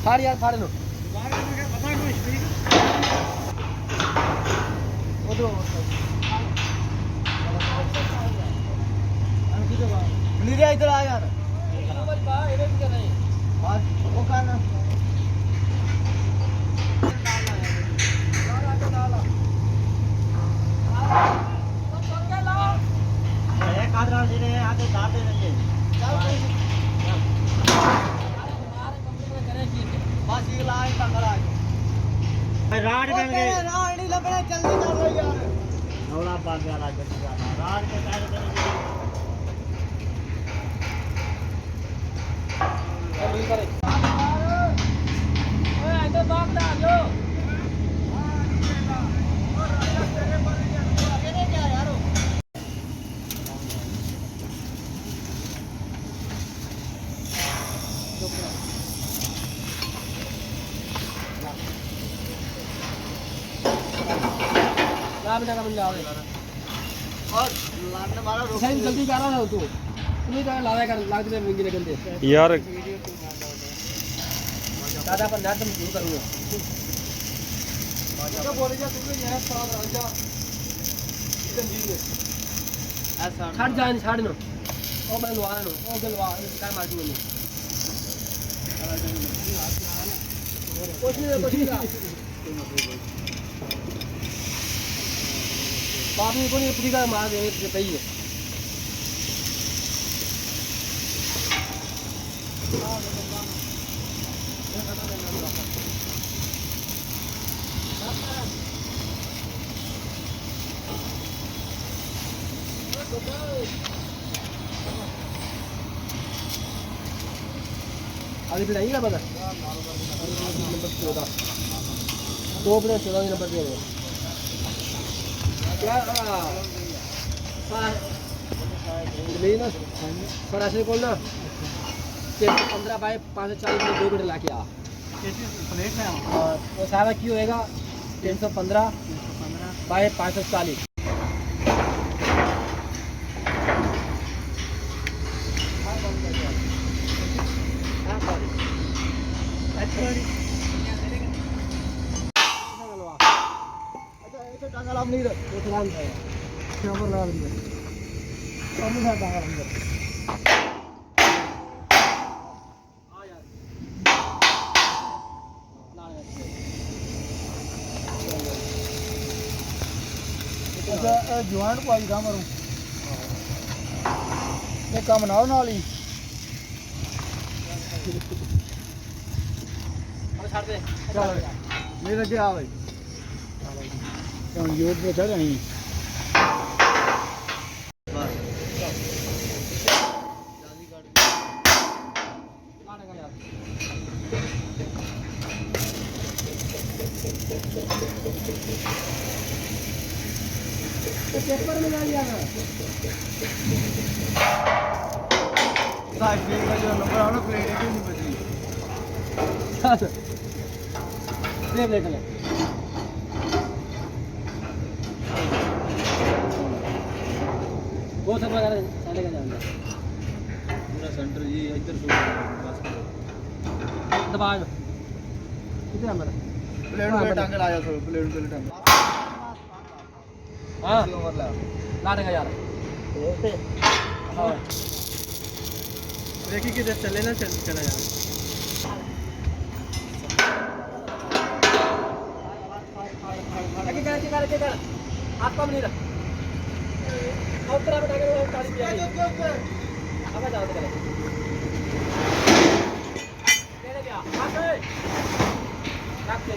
फाड़ यार फाड़ लो इधर आ यार वो खाना आगे दाते रहेंगे बस ये लाइन तक खड़ा है राड में राड नहीं लपड़े जल्दी कर लो यार नौला बाग वाला जल्दी जाना राड के पैर करेंगे जल्दी करे ओए इधर बाग दा जो और लाने मारा रोक जल्दी कर रहा है तू नहीं तो लावे कर लाग दे मिंगी लगन दे यार दादा पर नाटक शुरू करूंगा तो बोले जा तू यहां साथ रह जा इधर जी ले ऐसा छाड़ नो ओ मैं लवा नो ओ गलवा काय मार दूं मैं कुछ नहीं बाप ने कोई पूरी का मार दे सही है अभी फिर आइएगा पता नंबर 14 तो अपने 14 नंबर दे दो क्या ना सरासरी को ना 315 बाय 540 में 2 मीटर लाके आ प्लेट में और वो सारा क्यों होएगा 315 बाय 540 टांगल नहीं तो चलान है नंबर लगा देंगे कम से टांगल अंदर आ यार अच्छा जवान को आई काम करूं ये काम ना नाल ही और छाड़ दे चल मेरे के आ भाई यूट पे चढ़ रही पेपर में लिया ना साइड का जो नंबर आ ना प्लेट है नहीं बची देख ले वो सब वगैरह साढ़े का जाना पूरा सेंटर जी इधर दबा कितने नंबर प्लेट पे टांगे लाया सो प्लेट पे टांगे हां ओवर ला ला देगा यार हां देखिए किधर चले ना चला यार के कर आपका नहीं रहा और तरह में टांगे वो काली पिया अब जाओ तो करे क्या आके रख के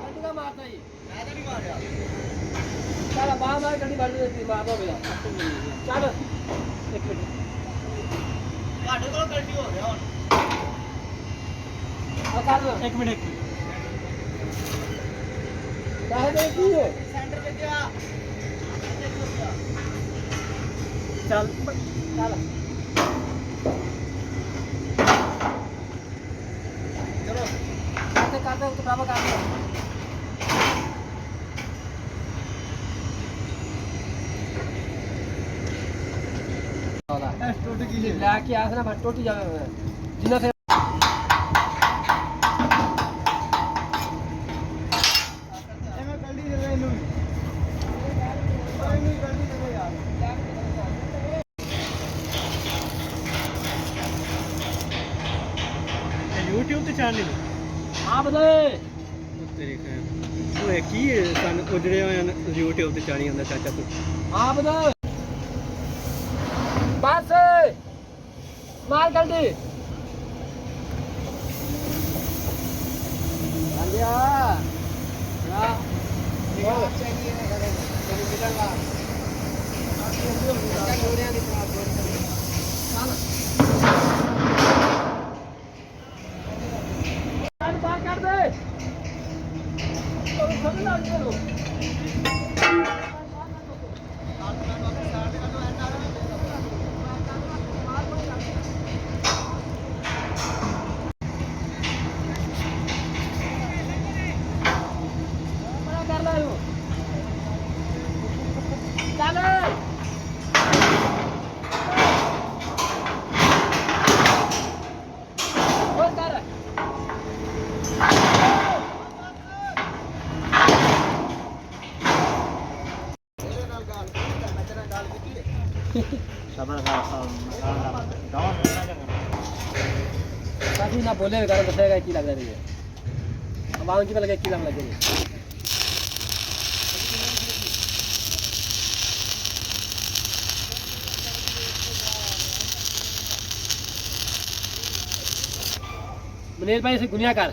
गड्डी का मारता ही ज्यादा नहीं मार यार चल बाहर मार गड्डी मार दे मार दो भैया चल एक मिनट काटो तो गलती हो गया और कर लो एक मिनट कहां गए की है सेंटर पे गया चल चल चलो काटे तो बाबा काट लो टोटी की लाके आस ना टोटी जावे जिन्ना से एमे गड्डी दे दे इनु ओए गड्डी दे दे यार YouTube ਤੇ ਚੈਨਲ हां बदे ਤੇਰੇ ਖੈਰ ਓਏ ਕੀ ਸਨ ਉਜੜੇ ਹੋਏ ਹਨ YouTube ਤੇ ਚਾਣੀ ਹੁੰਦਾ ਚਾਚਾ ਤੂੰ हां बदे बस मार गड्डी आ गया या वो चाहिए कभी मिलेगा क्या जोड़ियां की तरह चल बात कर दे तो सब लग चलो काफी ना बोले गाड़ी बताएगा की लग रही है अब आऊँ की पे लगे की लग रही है मनीष भाई से गुनिया कर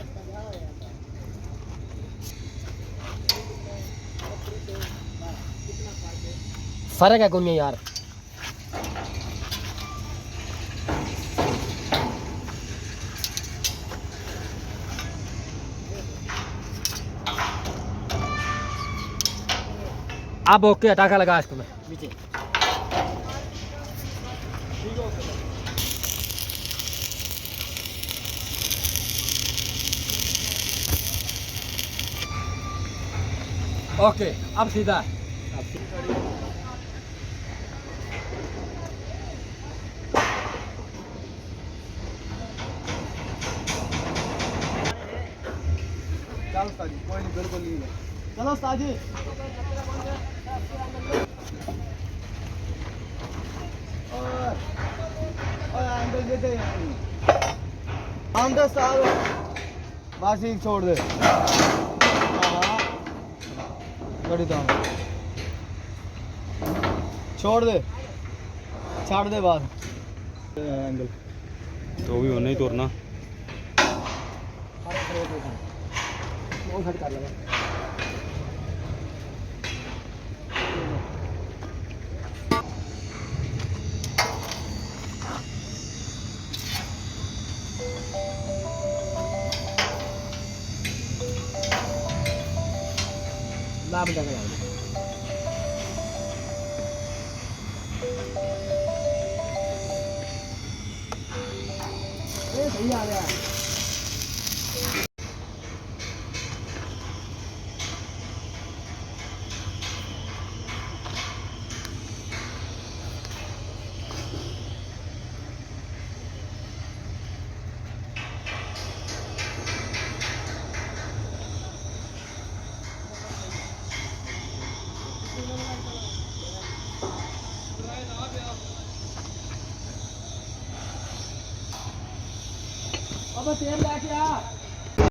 फर्क है गुनिया यार अब ओके टाका लगा इसको मैं नीचे ओके अब सीधा चल उस्ताद जी कोई नहीं बिल्कुल नहीं है चलो उस्ताद जी और एंगल देते हैं हम तो साल बस एक छोड़ दे हाँ गड़ी तो छोड़ दे छाड़ दे बात एंगल तो भी होना ही तोड़ना बहुत हट कर लगा लाभ जगह सही आ गया अब तेल लेके आ